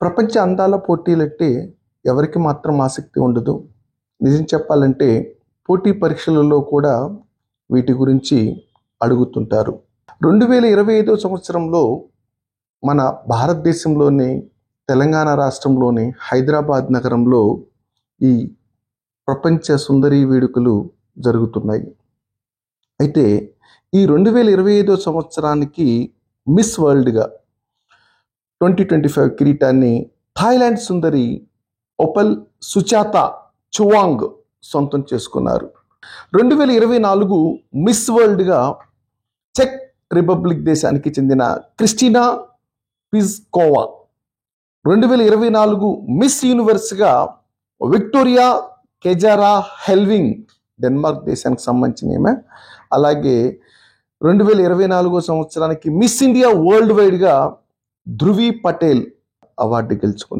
ప్రపంచ అందాల పోటీలంటే ఎవరికి మాత్రం ఆసక్తి ఉండదు. నిజం చెప్పాలంటే పోటీ పరీక్షలలో కూడా వీటి గురించి అడుగుతుంటారు. 2025 సంవత్సరంలో మన భారతదేశంలోని తెలంగాణ రాష్ట్రంలోని హైదరాబాద్ నగరంలో ఈ ప్రపంచ సుందరి వేడుకలు జరుగుతున్నాయి. అయితే ఈ 2025 సంవత్సరానికి మిస్ వరల్డ్గా 2025 కిరీటాన్ని థాయిలాండ్ సుందరి ఒపల్ సుచాత చువాంగ్ సొంతం చేసుకున్నారు. 2024 మిస్ వరల్డ్గా చెక్ రిపబ్లిక్ దేశానికి చెందిన క్రిస్టినా పిజ్కోవా, 2024 మిస్ యూనివర్స్గా విక్టోరియా కెజారా హెల్వింగ్ డెన్మార్క్ దేశానికి సంబంధించిన ఈమె. అలాగే 2024 సంవత్సరానికి మిస్ ఇండియా వరల్డ్ వైడ్గా ధృవి పటేల్ అవార్డు గెలుచుకున్నారు.